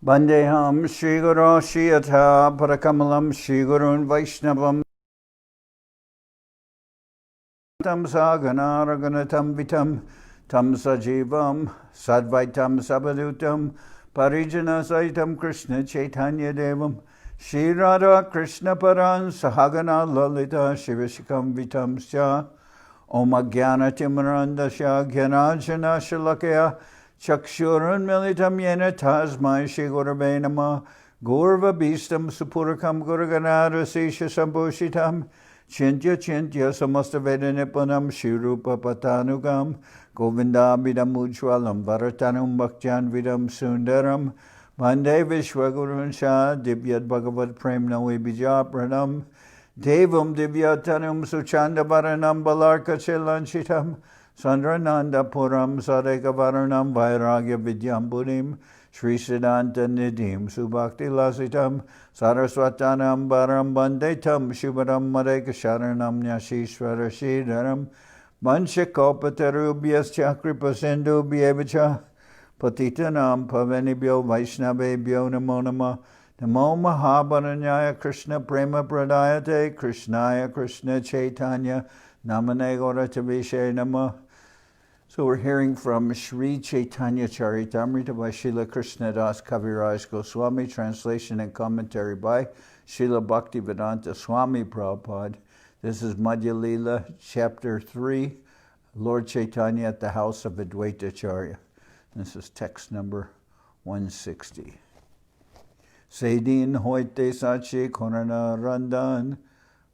Bandeham Shri Guru Shri Yatha Parakamalam Shri Gurun Vaishnavam Tam Sagana Raganatam Vitam Tam Sajivam Sadvaitam Sabadutam Parijana Saitam Krishna Chaitanya Devam Shri Radha Krishna Paran Sahagana Lalita Shivashikam Vitam Sya Om Agyana Timarandasya Gyanajana Shalakya Chakshurun Militam Yena Tasmai Shri Gurave Namah Gurva Bistam Supurakam Guruganara Sisha Sambhushitam Chintya Chintya Samasta Veda Nipunam Shri Rupa Patanugam Govinda Vidam Ujwalam Varatanum Bhaktyan Vidam Sundaram Vande Vishwagurun Shah Divyat Bhagavad Prem Navi Bija Pranam Devam Divyatanum Suchanda Varanam Balarka Chilanchitam Sandrananda Puram Sadeka Varanam Vairagya Vidyam Buddhim Sri Siddhanta Nidhim Subhakti Lasitam Saraswatanam Baram Bandetam Shubharam Madeka Sharanam Nyashishvara Shidharam Vanshikopatarubhyas Chakripa Sindhu Bhyevacha Patitanam Pavanibhyo Vaishnavebhyo Namo Namah Namo Mahabharanyaya Krishna Prema Pradayate Krishnaya Krishna Chaitanya Namane Gauratavishe Namah. So we're hearing from Sri Chaitanya Charitamrita by Srila Krishnadas Kaviraj Goswami, translation and commentary by Srila Bhaktivedanta Swami Prabhupada. This is Madhya-lila, chapter 3, Lord Chaitanya at the house of Adwaita Acharya. This is text number 160. Sedin hoite sachi korana randan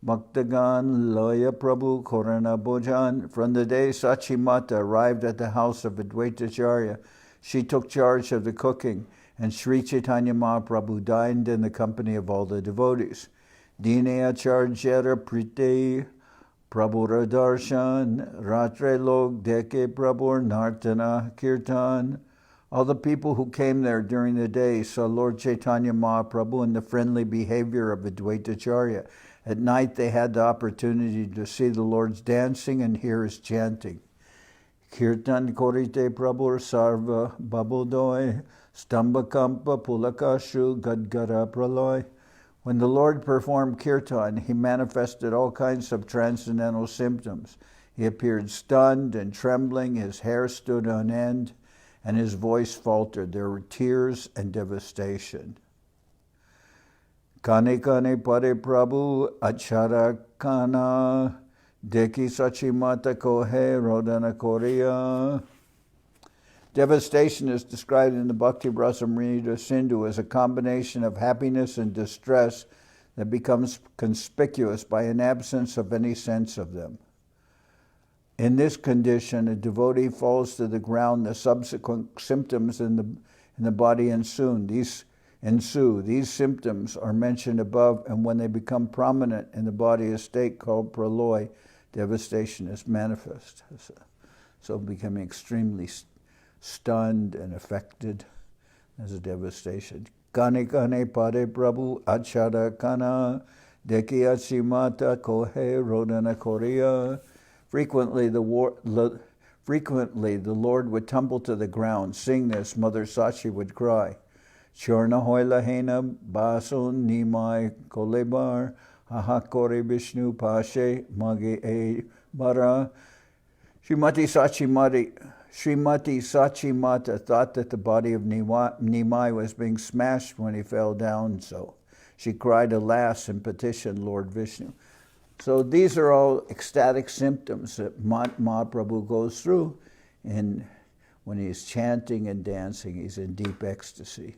Bhaktagan Loya Prabhu Korana Bhojan. From the day Sachi Mata arrived at the house of Adwaita Acharya, she took charge of the cooking, and Sri Chaitanya Mahaprabhu dined in the company of all the devotees. Dine Acharjera Prite Prabhura Darshan Ratre Log Deke Prabhur Nartana Kirtan. All the people who came there during the day saw Lord Chaitanya Mahaprabhu and the friendly behavior of Adwaita Acharya. At night they had the opportunity to see the Lord's dancing and hear his chanting. Kirtan korite prabhur sarva babodoi stambakampa pulakashu gadgara praloy. When the Lord performed kirtan, he manifested all kinds of transcendental symptoms. He appeared stunned and trembling, his hair stood on end, and his voice faltered. There were tears and devastation. Kane kane pare Prabhu Achara kana Deki Sachi Mata Kohe Rodana Korea. Devastation is described in the Bhakti Rasamrita Sindhu as a combination of happiness and distress that becomes conspicuous by an absence of any sense of them. In this condition, a devotee falls to the ground. The subsequent symptoms in the body ensue. These symptoms are mentioned above, and when they become prominent in the body, a state called praloy, devastation, is manifest. So becoming extremely stunned and affected as a devastation. Kane kane pare Prabhu achara kana deki achimata kohe rodana korea. Frequently the Lord would tumble to the ground. Seeing this, Mother Sachi would cry, Chorna hoila hena basun nimai kolebar hahakore Vishnu pashe mage e bara. Srimati Sachi Mata thought that the body of Nimai was being smashed when he fell down, so she cried alas and petitioned Lord Vishnu. So these are all ecstatic symptoms that Mahaprabhu goes through, and when he's chanting and dancing, he's in deep ecstasy.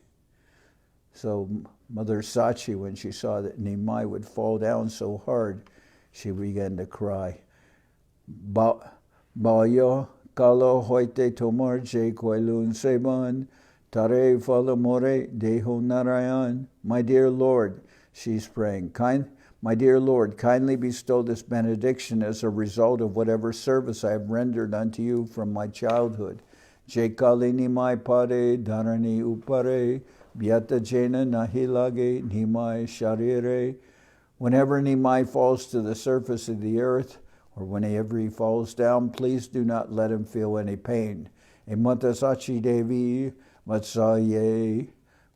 So Mother Sachi, when she saw that Nimai would fall down so hard, she began to cry. Bayo kalo hoite tomar je koilun seban tare fala more deho narayan. My dear Lord, she's praying, my dear Lord, kindly bestow this benediction as a result of whatever service I have rendered unto you from my childhood. Je kali nimai pare dharani upare Vyata jena nahi lage nimai sharire. Whenever Nimai falls to the surface of the earth, or whenever he falls down, please do not let him feel any pain. E Mother Sachi Devi Vatsaye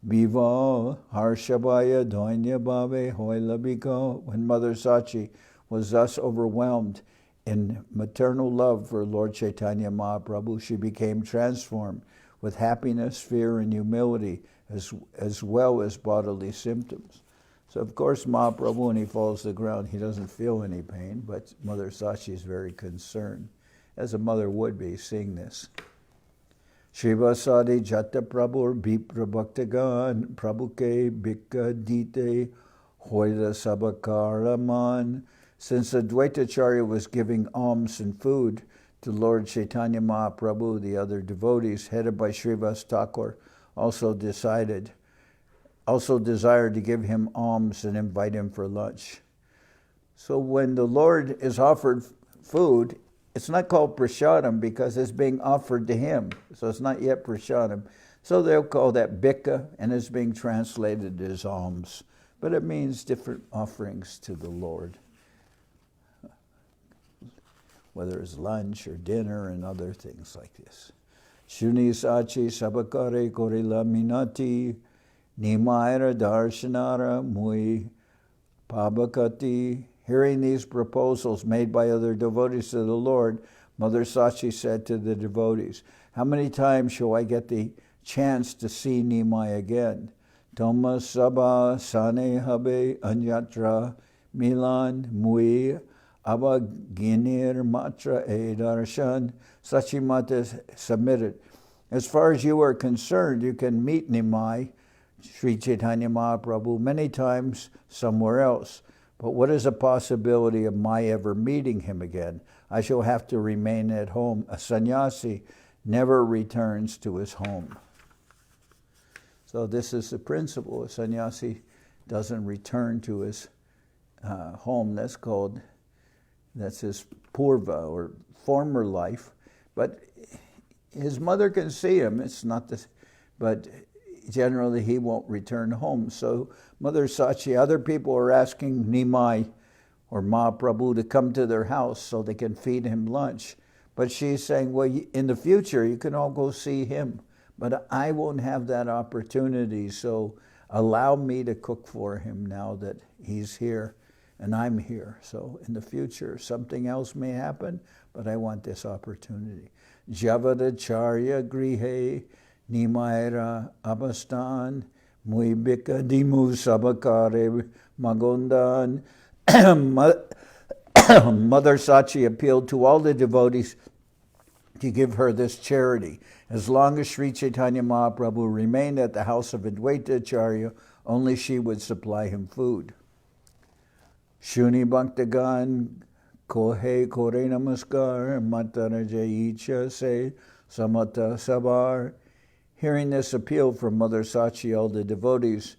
Viva Harshabaya Doinya Bhave Hoilabiko. When Mother Sachi was thus overwhelmed in maternal love for Lord Chaitanya Mahaprabhu, she became transformed with happiness, fear, and humility, as well as bodily symptoms. So of course Mahaprabhu, when he falls to the ground, he doesn't feel any pain, but Mother Sachi is very concerned, as a mother would be, seeing this. Shrivasadi Jata Prabhur Bipra Bhaktagan Prabhuke Bhikka Dite Hoida Sabakaraman. Since Adwaita Acharya was giving alms and food to Lord Chaitanya Mahaprabhu, the other devotees, headed by Srivas Thakur, also desired to give him alms and invite him for lunch. So when the Lord is offered food, it's not called prasadam because it's being offered to him. So it's not yet prasadam. So they'll call that bhikka, and it's being translated as alms. But it means different offerings to the Lord, whether it's lunch or dinner and other things like this. Shuni Sachi Sabakare Korila Minati Nimaira Darshanara Mui Pabakati. Hearing these proposals made by other devotees to the Lord, Mother Sachi said to the devotees, "How many times shall I get the chance to see Nimai again? Toma Sabha Sane Habe Anyatra Milan Mui Abba Ginir Matra E Darshan." Sachi Mata submitted, "As far as you are concerned, you can meet Nimai, Sri Chaitanya Mahaprabhu, many times somewhere else. But what is the possibility of my ever meeting him again? I shall have to remain at home. A sannyasi never returns to his home." So this is the principle. A sannyasi doesn't return to his home. That's his purva, or former life. But his mother can see him. It's not this, but generally he won't return home. So Mother Sachi, other people are asking Nimai or Mahaprabhu to come to their house so they can feed him lunch. But she's saying, well, in the future you can all go see him, but I won't have that opportunity, so allow me to cook for him now that he's here and I'm here. So in the future something else may happen, but I want this opportunity. Javada Charya Grihe Nimaira Abastan Muibika Dimu Sabakare Magondan. Mother Sachi appealed to all the devotees to give her this charity. As long as Sri Chaitanya Mahaprabhu remained at the house of Adwaita Acharya, only she would supply him food. Shuni Bhaktagan Kohe Kore Namaskar Mataraja Icha Se Samata Sabar. Hearing this appeal from Mother Sachi, all the devotees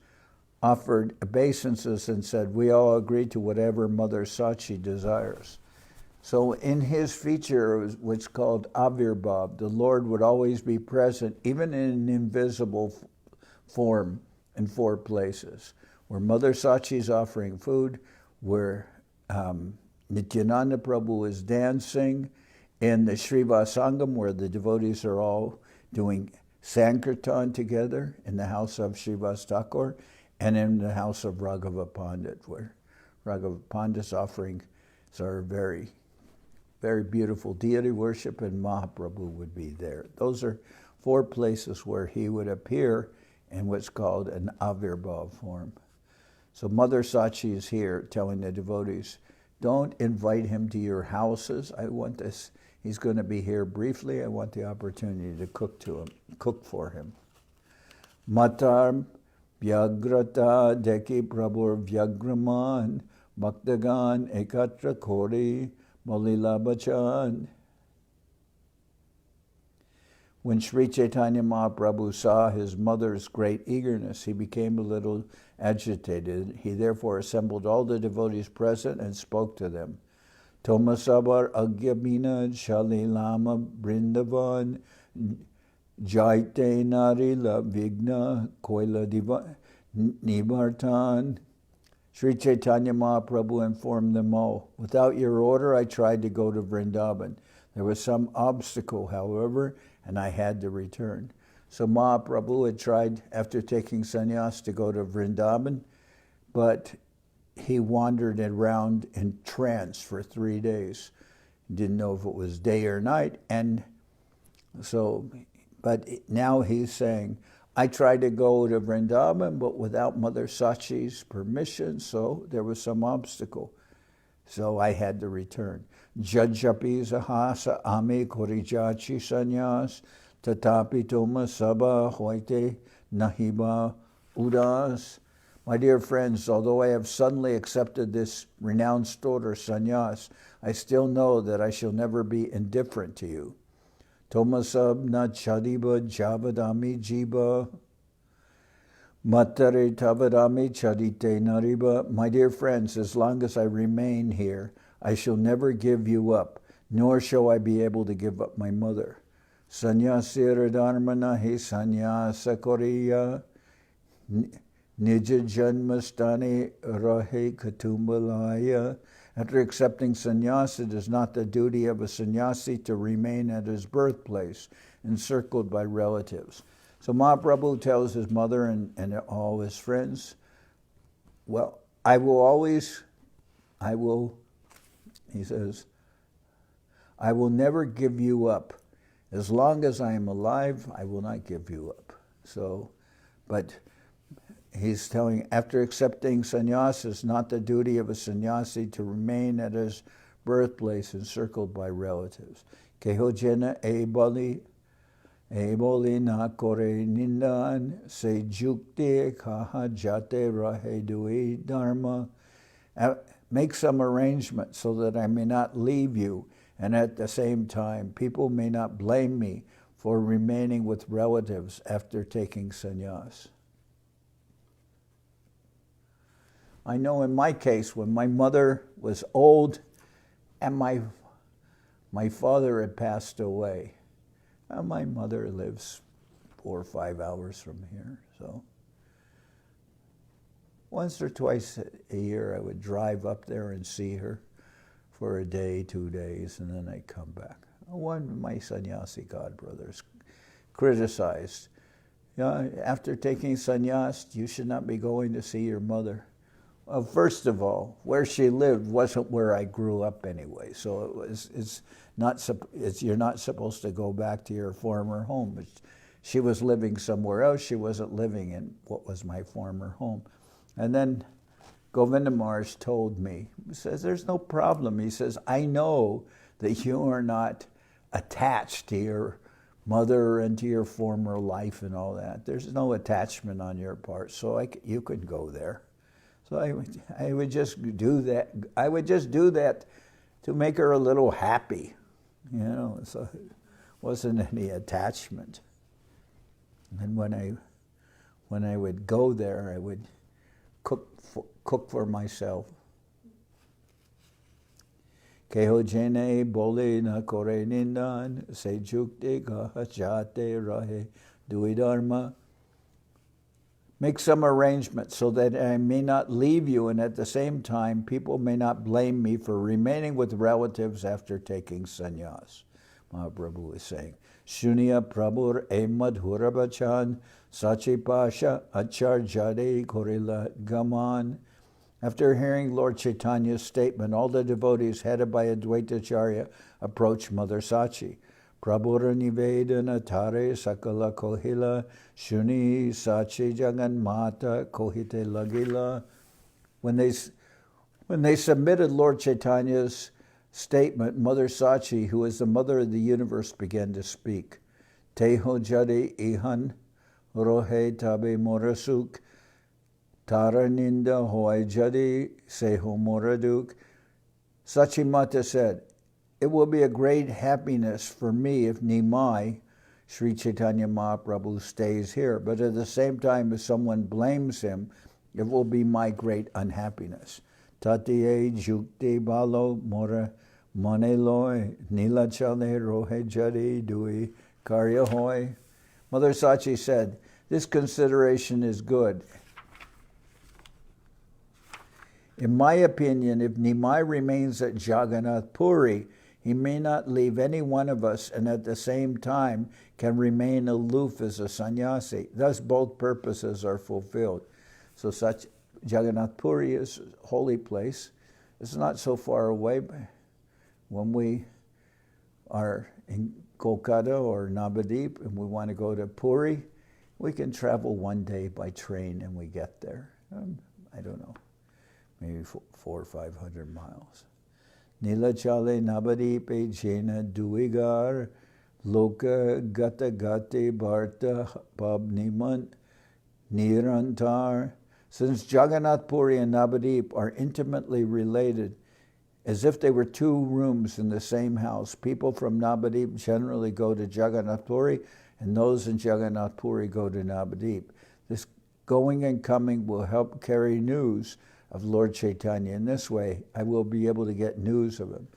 offered obeisances and said, "We all agree to whatever Mother Sachi desires." So in his feature, what's called Avirbhav, the Lord would always be present, even in an invisible form, in four places. Where Mother Sachi is offering food, where Nityananda Prabhu is dancing, in the Srivasangam, where the devotees are all doing Sankirtan together in the house of Srivas Thakur, and in the house of Raghava Pandit, where Raghava Pandit's offerings are very, very beautiful deity worship, and Mahaprabhu would be there. Those are four places where he would appear in what's called an Avirbhav form. So Mother Sachi is here telling the devotees, don't invite him to your houses. I want this. He's going to be here briefly. I want the opportunity to cook for him. Matar Vyagrata Deki Prabhur Vyagraman Bhaktagan Ekatra Kori Molila Bachan. When Sri Chaitanya Mahaprabhu saw his mother's great eagerness, he became a little agitated. He therefore assembled all the devotees present and spoke to them. Tomasabar Agyabina Shalilama Brindavan Jaite Narila Vigna Koila Nibartan. Sri Chaitanya Mahaprabhu informed them all, "Without your order, I tried to go to Vrindavan. There was some obstacle, however, and I had to return." So Mahaprabhu had tried, after taking sannyas, to go to Vrindavan, but he wandered around in trance for 3 days. Didn't know if it was day or night, and so, but now he's saying, I tried to go to Vrindavan, but without Mother Sachi's permission, so there was some obstacle. So I had to return. Jajapi sahasa ame korijachi sannyas tatapi toma sabha hoite nahiba udas. My dear friends, although I have suddenly accepted this renounced order, sannyas, I still know that I shall never be indifferent to you. Tomasab na chadiba javadami jiba matare tavadami chadite nariba. My dear friends, as long as I remain here, I shall never give you up, nor shall I be able to give up my mother. Sannyasira dharmana he sannyasa koriya nija janmastani rahe katumbalaya. After accepting sannyas, it is not the duty of a sannyasi to remain at his birthplace, encircled by relatives. So Mahaprabhu tells his mother and all his friends, well, he says, I will never give you up. As long as I am alive, I will not give you up. So, but he's telling, after accepting sannyas, it's not the duty of a sannyasi to remain at his birthplace encircled by relatives. Kehojena eboli na kore nindan se jukte kaha jate rahe dui dharma. Make some arrangement so that I may not leave you, and at the same time, people may not blame me for remaining with relatives after taking sannyas. I know in my case, when my mother was old and my father had passed away, my mother lives 4 or 5 hours from here, so once or twice a year I would drive up there and see her for a day, 2 days, and then I'd come back. One of my sannyasi godbrothers criticized, after taking sannyas, you should not be going to see your mother. Well, first of all, where she lived wasn't where I grew up anyway, so you're not supposed to go back to your former home. She was living somewhere else. She wasn't living in what was my former home. And then Govinda Maharaj told me, he says, there's no problem. He says, I know that you are not attached to your mother and to your former life and all that. There's no attachment on your part, so you could go there. So I would just do that. I would just do that to make her a little happy, so it wasn't any attachment. And when I would go there, I would cook for myself. Keho jene bole na kore nindan se jukte gaha jate rahe dui dharma. Make some arrangement so that I may not leave you, and at the same time, people may not blame me for remaining with relatives after taking sannyas. Mahaprabhu is saying, Shunya Prabhur e madhura bachan sachi pasha acharjade korila gaman. After hearing Lord Chaitanya's statement, all the devotees headed by Adwaita Acharya approached Mother Sachi. Prabhura nivedana tare sakala kohila shuni sachi jagan mata kohite lagila. When they submitted Lord Chaitanya's statement, Mother Sachi, who is the mother of the universe, began to speak. Teho jade ihan rohe tabe morasuk taraninda hoy jadi seho moraduk. Sachi Mata said, it will be a great happiness for me if Nimai, Sri Chaitanya Mahaprabhu, stays here. But at the same time, if someone blames him, it will be my great unhappiness. Tatiye jukte balo mora maneloi nilachale rohe jadi dui karya hoy. Mother Sachi said, this consideration is good. In my opinion, if Nimai remains at Jagannath Puri, He may not leave any one of us and at the same time can remain aloof as a sannyasi. Thus both purposes are fulfilled. So such Jagannath Puri is a holy place. It's not so far away. When we are in Kolkata or Nabadwip and we want to go to Puri, we can travel one day by train and we get there. I don't know, maybe 400 or 500 miles. Nilachale Nabadwip Jena Duigar Loka Gata Gate Bharta Pabniman Nirantar. Since Jagannath Puri and Nabadwip are intimately related, as if they were two rooms in the same house, people from Nabadwip generally go to Jagannath Puri, and those in Jagannath Puri go to Nabadwip. This going and coming will help carry news of Lord Chaitanya. In this way, I will be able to get news of him.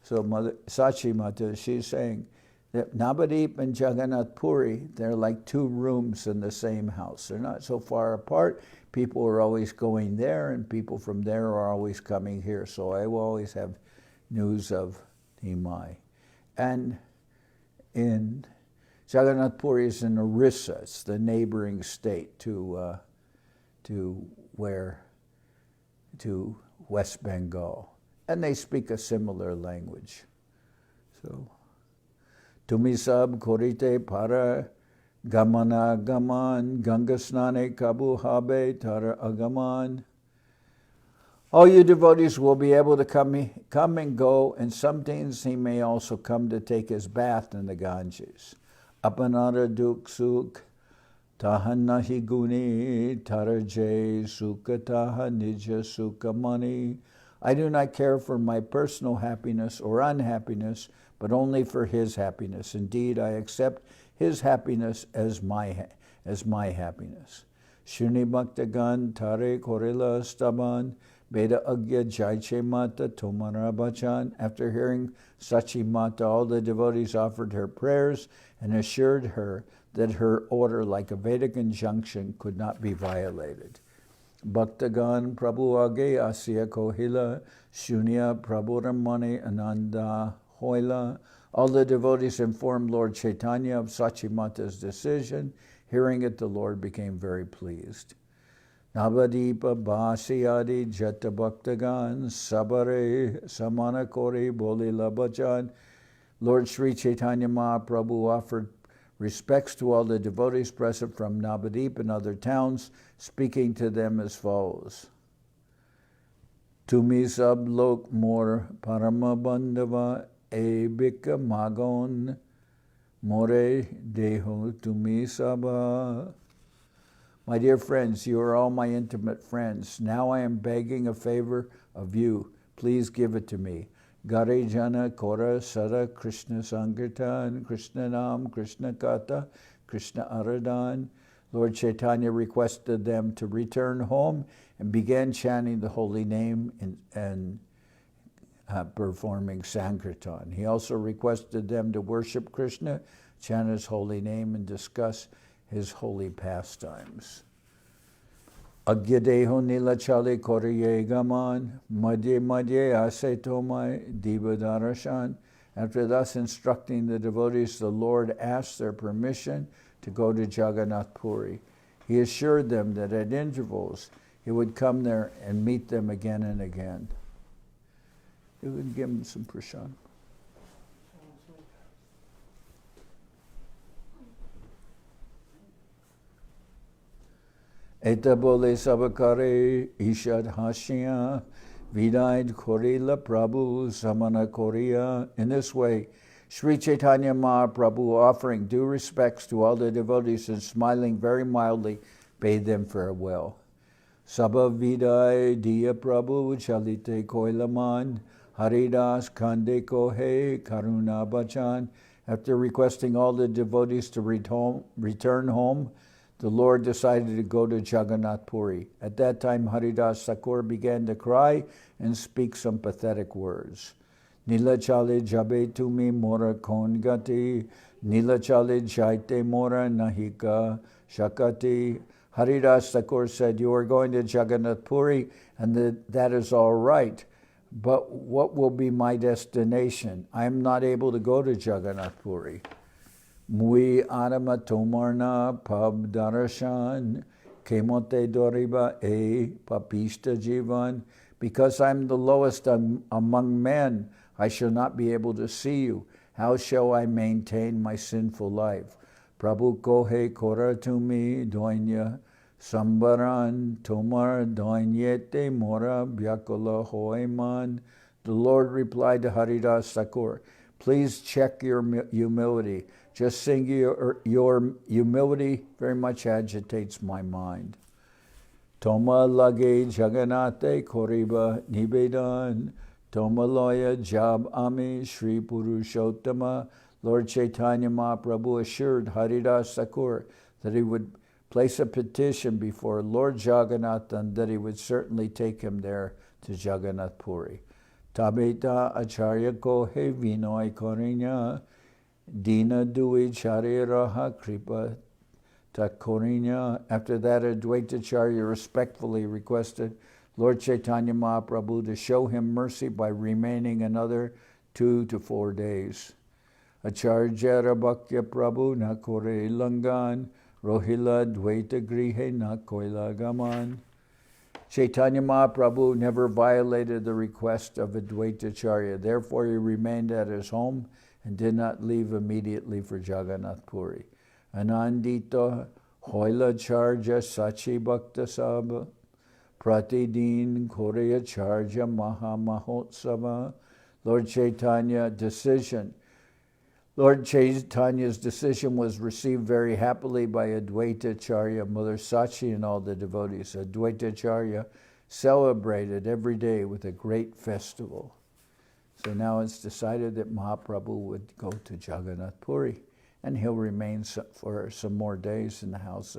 So Mother Sachi Mata, she's saying that Nabadwip and Jagannath Puri, they're like two rooms in the same house. They're not so far apart. People are always going there, and people from there are always coming here. So I will always have news of Nimai. And in Jagannath Puri is in Orissa. It's the neighboring state to West Bengal. And they speak a similar language. So, Tumi sab korite para gamana gaman gangasnane kabu habe tara agaman. All you devotees will be able to come and go, and sometimes he may also come to take his bath in the Ganges. Apanara duk suk tahanahi guni tarajay sukataha nija sukamani. I do not care for my personal happiness or unhappiness, but only for his happiness. Indeed, I accept his happiness as my happiness. Shuni Bhaktagan Tare Korila Staban Beda Agya Jaiche Mata Tomara Bachan. After hearing Sachi Mata, all the devotees offered her prayers and assured her that her order, like a Vedic injunction, could not be violated. Bhaktagan Prabhu Age Asya Kohila Shunya Prabhu Ramani Ananda Hoila. All the devotees informed Lord Chaitanya of Sachi Mata's decision. Hearing it, the Lord became very pleased. Navadipa Bhasiyadi Jata Bhaktagan Sabare Samanakori Bolila Bhajan. Lord Sri Chaitanya Mahaprabhu offered respects to all the devotees present from Nabadwip and other towns, speaking to them as follows. Tumi sab lok mor parama bandhava ebika magon more deho tumi sabha. My dear friends, you are all my intimate friends. Now I am begging a favor of you. Please give it to me. Gare jana kora sada Krishna sankirtan, Krishna nam, Krishna kata, Krishna aradan. Lord Chaitanya requested them to return home and began chanting the holy name and performing sankirtan. He also requested them to worship Krishna, chant his holy name, and discuss his holy pastimes. Agyadeho nilachale koriye gaman, madye madye ase tomai divadarashan. After thus instructing the devotees, the Lord asked their permission to go to Jagannath Puri. He assured them that at intervals he would come there and meet them again and again. You would give them some prashad. Eta bole sabakare ishad hashya vidaid korila Prabhu samana korea. In this way, Sri Chaitanya Mahaprabhu, offering due respects to all the devotees and smiling very mildly, bade them farewell. Sabha vidai diya Prabhu chalite koilaman Haridas kande kohe karuna bachan. After requesting all the devotees to return home, the Lord decided to go to Jagannath Puri. At that time, Haridas Thakur began to cry and speak some pathetic words. Nilachale jabe tumi mora kon gati, Nilachale jaite mora nahika shakati. Haridas Thakur said, you are going to Jagannath Puri, and that is all right, But what will be my destination? I am not able to go to Jagannath Puri. Mui adama tomarna pab darashan kemote doriba papista jivan. Because I'm the lowest among men, I shall not be able to see you. How shall I maintain my sinful life? Prabhu kohe kora tumi doinya sambaran tomar doinyete mora byakula hoeman. The Lord replied to Haridas Thakur, please check your humility. Just seeing your humility very much agitates my mind. Toma lage Jagannathe koriba nibedan. Toma loya jab ami Sri Purushottama. Lord Chaitanya Mahaprabhu assured Haridas Thakur that he would place a petition before Lord Jagannath and that he would certainly take him there to Jagannath Puri. Tabeta Acharya ko he vinoi korinya. Dina dui chariraha kripa takorinya. After that, Adwaita Acharya respectfully requested Lord Chaitanya Mahaprabhu to show him mercy by remaining another 2 to 4 days. Acharya Rabhakya Prabhu na kore langan, rohila dvaita grihe na koila gaman. Chaitanya Mahaprabhu never violated the request of Adwaita Acharya. Therefore, he remained at his home and did not leave immediately for Jagannath Puri. Anandita hoila charja sachi bhakta sabha pratidin korea charja maha mahotsava. Lord Chaitanya's decision was received very happily by Adwaita Acharya, Mother Sachi, and all the devotees. Adwaita Acharya celebrated every day with a great festival. So now it's decided that Mahaprabhu would go to Jagannath Puri, and he'll remain for some more days in the house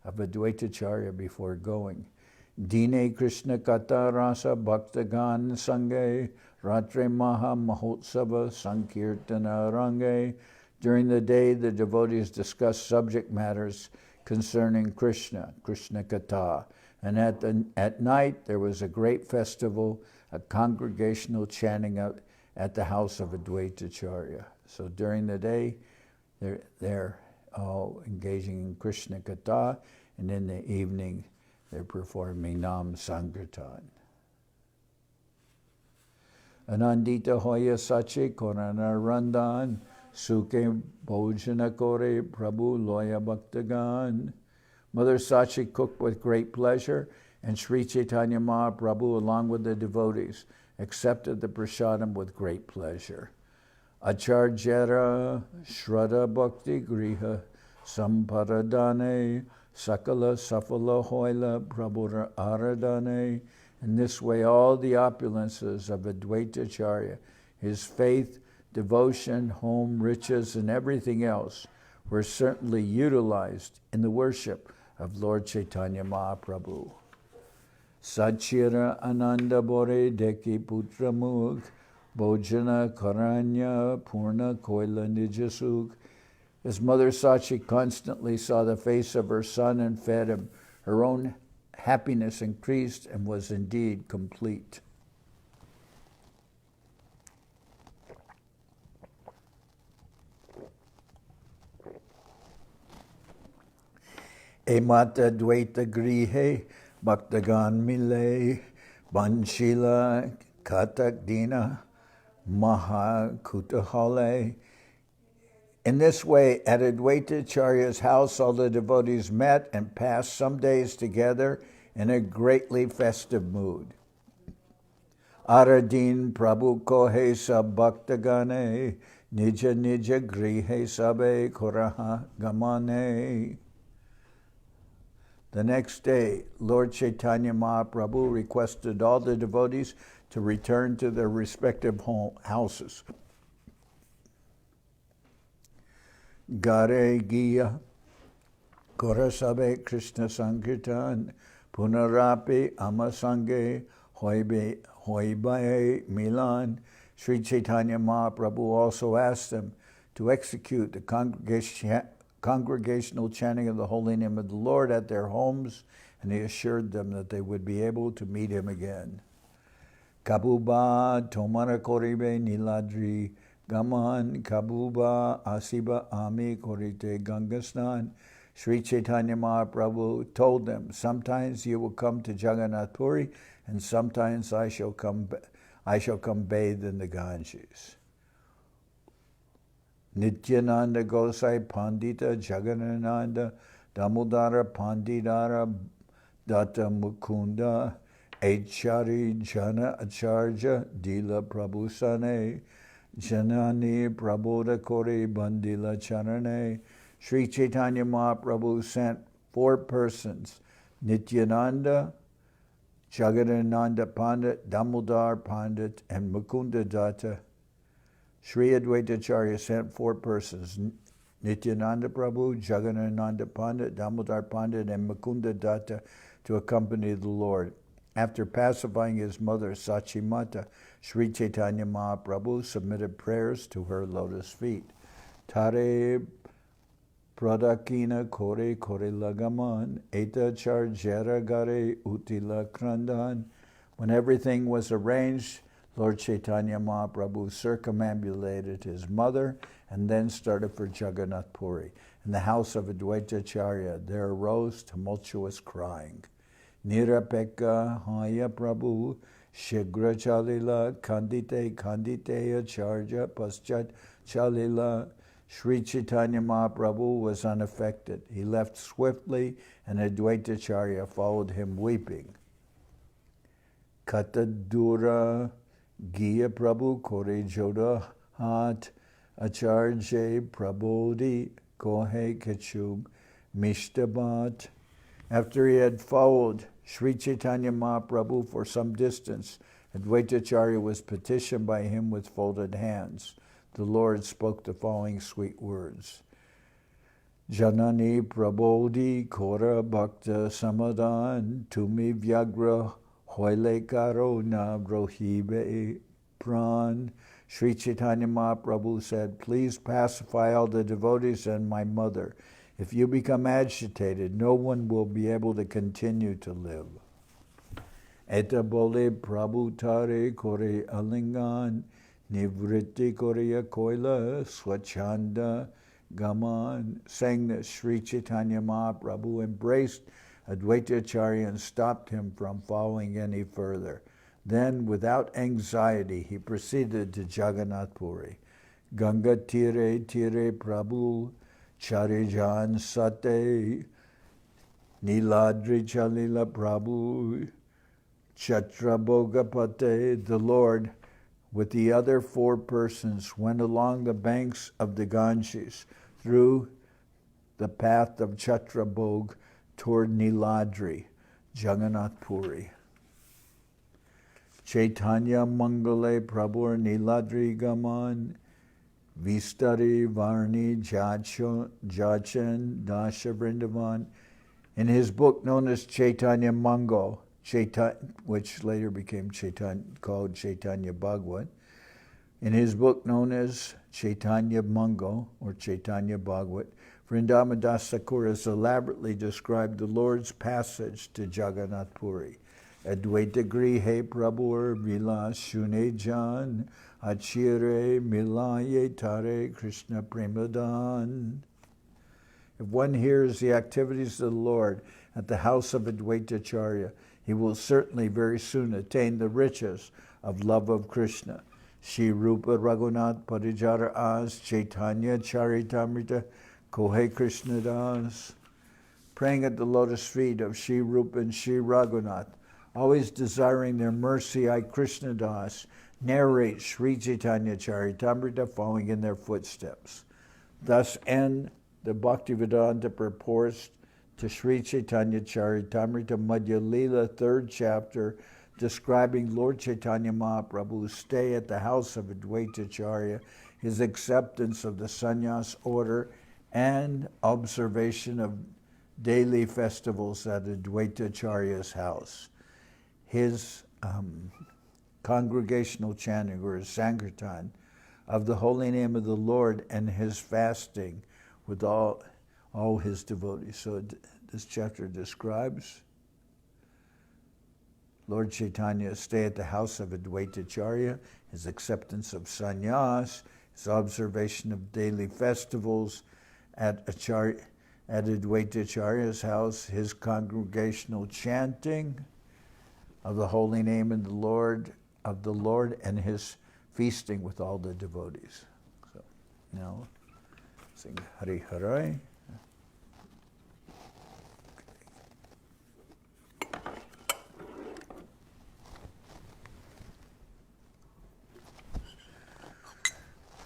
of Adwaita Acharya before going. Dine Krishna Kata Rasa Bhaktagan Sange Ratre Maha Mahotsava Sankirtana Range. During the day, the devotees discuss subject matters concerning Krishna Kata. And at night, there was a great festival, a congregational chanting at the house of Adwaita Acharya. So during the day, they're all engaging in Krishna Kata, and in the evening, they're performing Nam Sankirtan. Anandita Hoya Sachi Korana Randan Suke Bhojana Kore Prabhu Loya Bhaktagan. Mother Sachi cooked with great pleasure, and Sri Chaitanya Mahaprabhu, along with the devotees, accepted the prasadam with great pleasure. Acharjara Shraddha Bhakti Griha Samparadane Sakala Safala Hoila Prabhu Aradane. In this way, all the opulences of Adwaita Acharya, his faith, devotion, home, riches, and everything else were certainly utilized in the worship of Lord Chaitanya Mahaprabhu. Sachira Ananda Bore Deki Putra Mukh Bhojana Karanya Purna Koila Nijasuk. As Mother Sachi constantly saw the face of her son and fed him, her own happiness increased and was indeed complete. Emata Dvaita Grihe Bhaktagan Mile Banshila Katak Dina Maha Kutahale. In this way, at Adwaita Acharya's house, all the devotees met and passed some days together in a greatly festive mood. Aradin Prabhu Kohe Sab Bhaktagane Nija Nija Grihe Sabe Koraha Gamane. The next day, Lord Chaitanya Mahaprabhu requested all the devotees to return to their respective houses. Gare Giya Korasabe Krishna Sankirtan Punarapi Amasange Hoibae Milan. Sri Chaitanya Mahaprabhu also asked them to execute the congregational chanting of the holy name of the Lord at their homes, and he assured them that they would be able to meet him again. Kabuba Tomara Koribe Niladri Gaman Kabuba Asiba Ami Korite Gangasnan. Sri Chaitanya Mahaprabhu told them, sometimes you will come to Jagannath Puri, and sometimes I shall come bathe in the Ganges. Nityananda Gosai Pandita Jagannananda Damodara Panditara Datta Mukunda Echari Jana Acharya Dila Prabhusane Janani Prabodha Kori Bandila Charane. Sri Chaitanya Mahaprabhu sent 4 persons, Nityananda, Jagannananda Pandit, Damodar Pandit, and Mukunda Datta. Sri Adwaita Acharya sent 4 persons, Nityananda Prabhu, Jagannananda Pandit, Damodar Pandit, and Mukunda Datta, to accompany the Lord. After pacifying his mother, Sachi Mata, Sri Chaitanya Mahaprabhu submitted prayers to her lotus feet. Tare Pradakina Kore Kore Lagaman, Eta Charjera Gare Utila Krandan. When everything was arranged, Lord Chaitanya Mahaprabhu circumambulated his mother and then started for Jagannath Puri. In the house of Adwaita Acharya, there arose tumultuous crying. Nirapeka Haya Prabhu, Shigra Chalila, Kandite Kandite Acharya, Paschat Chalila. Sri Chaitanya Mahaprabhu was unaffected. He left swiftly, and Adwaita Acharya followed him weeping. Katadura Giya Prabhu Kore Joda Hat Acharya Prabodhi Kohe Kachub Mishtabat. After he had followed Sri Chaitanya Mahaprabhu for some distance, Adwaita Acharya was petitioned by him with folded hands. The Lord spoke the following sweet words. Janani Prabodhi Kora Bhakta Samadan Tumi Vyagra Hoile Karo Na Brohibe Pran. Sri Chaitanya Mahaprabhu said, please pacify all the devotees and my mother. If you become agitated, no one will be able to continue to live. Eta bole Prabhu Tare Kore Alingan Nivritti Korea Koila Swachanda Gaman. Saying that, Sri Chaitanya Mahaprabhu embraced Adwaita Acharya and stopped him from following any further. Then, without anxiety, he proceeded to Jagannath Puri. Ganga Tire Tire Prabhu Charijan Sate Niladri Chalila Prabhu Chatrabogapate. The Lord, with the other 4 persons, went along the banks of the Ganges through the path of Chatrabog toward Niladri, Jagannath Puri. Chaitanya Mangale Prabhu Niladri Gaman Vistari Varni Jachan Dasha Vrindavan. In his book known as Chaitanya Mangal, which later became called Chaitanya Bhagavad. In his book known as Chaitanya Mangal or Chaitanya Bhagavad, Vrindavan Das Thakur has elaborately described the Lord's passage to Jagannath Puri. Adwaita Grihe Prabhur Vilas Shune Jan Achire Milaye Tare Krishna Premadan. If one hears the activities of the Lord at the house of Adwaita Acharya, he will certainly very soon attain the riches of love of Krishna. Shri Rupa Raghunath Parijara As Chaitanya Charitamrita Kohe Krishnadas. Praying at the lotus feet of Shri Rupa and Shri Raghunath, always desiring their mercy, I Krishnadas narrate Sri Chaitanya Charitamrita, following in their footsteps. Thus end the Bhaktivedanta purports to Sri Chaitanya Charitamrita Madhya-lila, 3rd chapter, describing Lord Chaitanya Mahaprabhu's stay at the house of Adwaita Acharya, his acceptance of the sannyas order, and observation of daily festivals at Adwaita Acharya's house. His congregational chanting, or his sankirtan, of the holy name of the Lord, and his fasting with all his devotees. So this chapter describes Lord Chaitanya's stay at the house of Adwaita Acharya, his acceptance of sannyas, his observation of daily festivals at Adwaita Acharya's house, his congregational chanting of the holy name of the Lord, and his feasting with all the devotees. So now sing Hari Harai.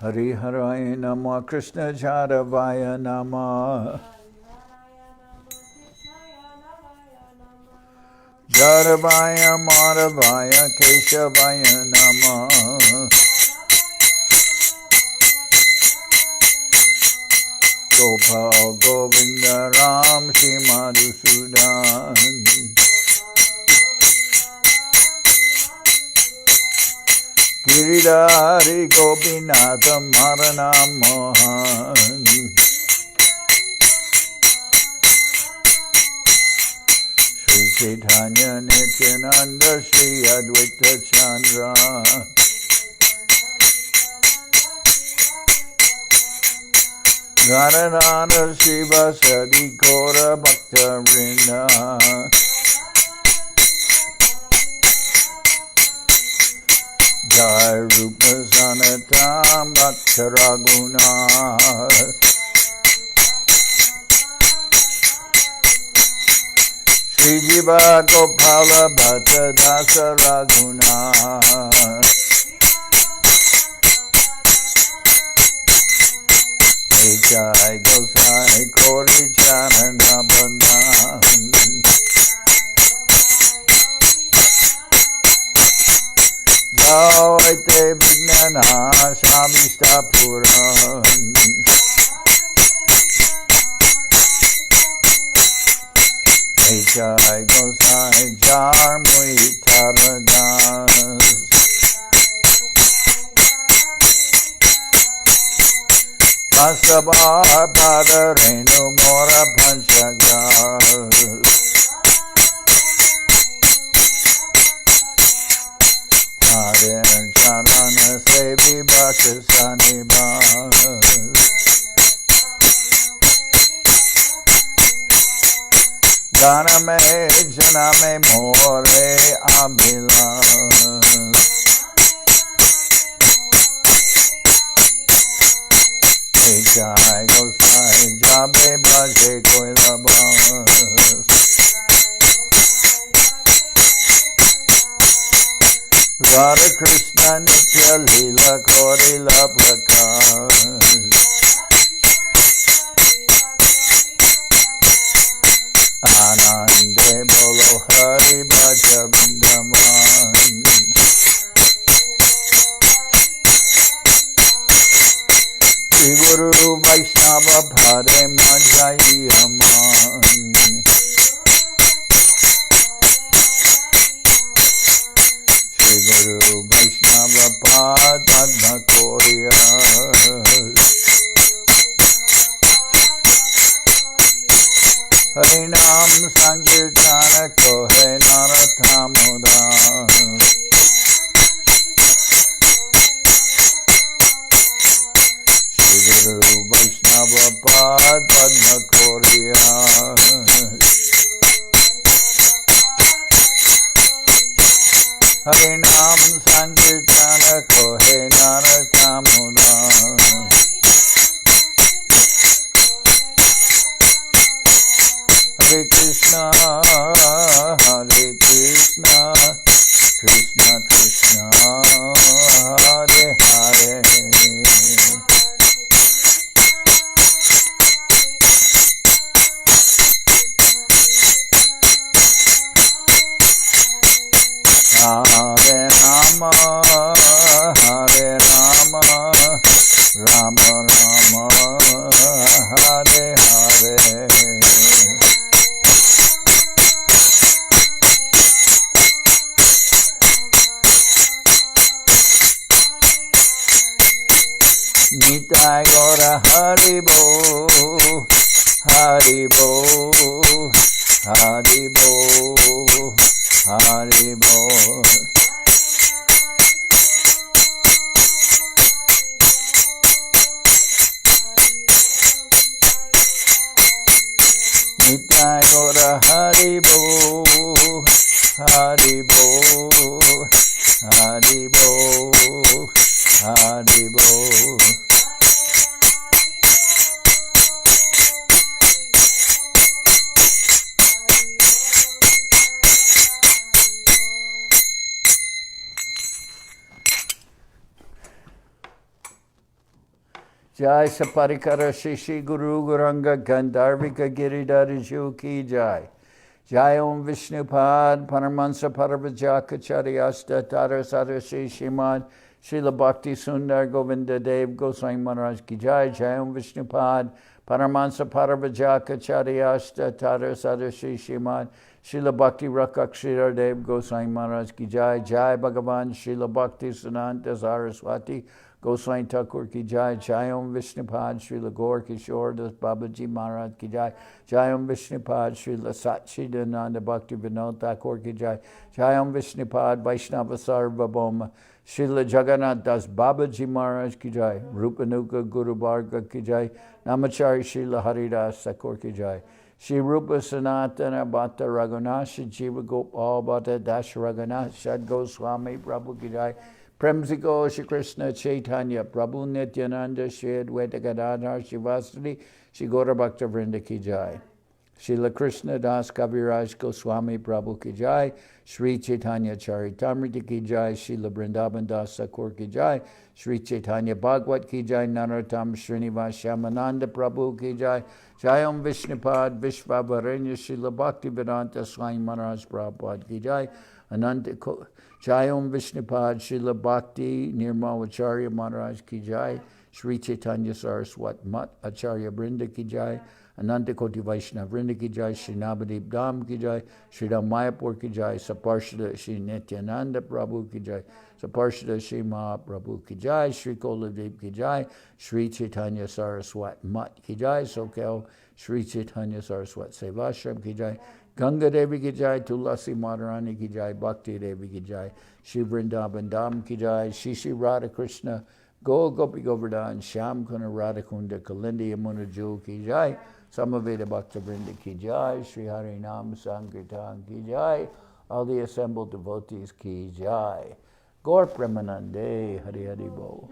Hari Harai Nama Krishna Charavaya Nama Jaravaya Madhavaya Keshavaya Nama Gopal Govinda Ram Shri Madhusudan Giridhari Gopinatha Marana Mohan Sri Chaitanya Nityananda Sri Adwaita Acharya Janardan Shiva Sadi Kora Bhakta Vrinda Jai Rupa Sanatam Bhakta Raguna Sri Jiva Gopala Bhatta Dasa Raguna Jai Gosai Kori Charana Bandhan Jaite Vignana Shamista Puram Jai Gosai Jarmui Taradas Masabha Padarenu Mora Panchagas Hare Charana Sevi Bhakti Sanibas Janame Janame More Abhilas Jai Gosai Jabe Bhaje Koilabas Radha Krishna Nitya Lila Korila Prakash Anande Bolo Hari Bhaja Vrindavan Shri Guru Vaishnava Bhare Majai Aman Shri Guru Vaishnava Pad Padma Koya Harinam Sankirtana Kohe Narathamuda Guru Vaishnava Pad Padma Korea Harinam Sankirtana Kohe Narathamuda Hare Krishna Krishna Krishna Hare Hare Hare Rama, Rama Rama, Hare Hare. Nitai Gora Haribo, Haribo, Haribo. Hari Bol. Nitai Gora Hari Bol, Hari Bol, Hari Bol, Hari Bol. Jai Saparikara Shishi Guru Guranga Gandharvika Giridhariju Ki Jai. Jai Om Vishnupad Paramahansa Paravajakacharya Tara Sadasi Shimad Srila Bhakti Sundar Govinda Dev Goswami Maharaj Ki Jai. Jai Om Vishnupad Paramahansa Paravajakacharya Tara Sadasi Shimad Srila Bhakti Rakshira Dev Goswami Maharaj Ki Jai. Jai Bhagavan Srila Bhakti Sananta Saraswati Goswami Thakur Ki Jai. Jai Om Vishnupad Srila Gaur Kishore Das Babaji Maharaj Ki Jai. Jai Om Vishnupad Srila Satchidananda Bhakti Vinod Thakur Ki Jai. Jai Om Vishnupad Vaishnava Sarvabhauma Srila Jagannath Das Babaji Maharaj Ki Jai. Rupanuka Guru Bharga Ki Jai. Namachari Srila Haridas Thakur Ki Jai. Shri Rupa Sanatana Bhatta Raghunath Jiva Gopal Bhatta Dash Raghunath Shad Goswami Prabhu Ki Jai. Premsiko Shri Krishna Chaitanya Prabhu Nityananda Shri Adwaita Acharya Shivasri Shri Gaura Bhakta Vrinda Ki Jai. Srila Krishnadas Kaviraj Goswami Prabhu Ki Jai. Sri Chaitanya Charitamrita Ki Jai. Srila Vrindavan Das Thakur Ki Jai. Sri Chaitanya Bhagavat Ki Jai. Narottam Srinivas Shyamananda Prabhu Ki Jai. Jai Om Vishnupad Vishvavaranya Srila Bhaktivedanta Swami Maharaj Prabhupada Ki Jai. Ananta Jai Om Vishnupad Srila Bhakti Nirmalacharya Maharaj Ki Jai. Sri Chaitanya Saraswat Mat Acharya Brinda Ki Jai. Ananta Koti Vaishnava Vrinda Ki Jai. Sri Nabadwip Dham Ki Jai. Sri Mayapur Ki Jai. Saparshada Sri Nityananda Prabhu Ki Jai. Saparshada Sri Mahaprabhu Ki Jai. Sri Koladev Ki Jai. Sri Chaitanya Saraswat Mat Ki Jai. Soquel Sri Chaitanya Saraswat Seva Ashram Ki Jai. Ganga Devi Ki Jai. Tulasi Madharani Ki Jai. Bhakti Devi Ki Jai. Shri Vrindavan Dham Ki Jai. Shri Radha Krishna Go Gopi Govardhan Shyam Kuna Radha Kunda Kalindi Yamuna Jul Ki Jai. Samaveda Bhakta Vrinda Ki Jai. Shri Harinam Sankirtan Ki Jai. All the assembled devotees Ki Jai. Gaur Premanande Hari Hari Bol.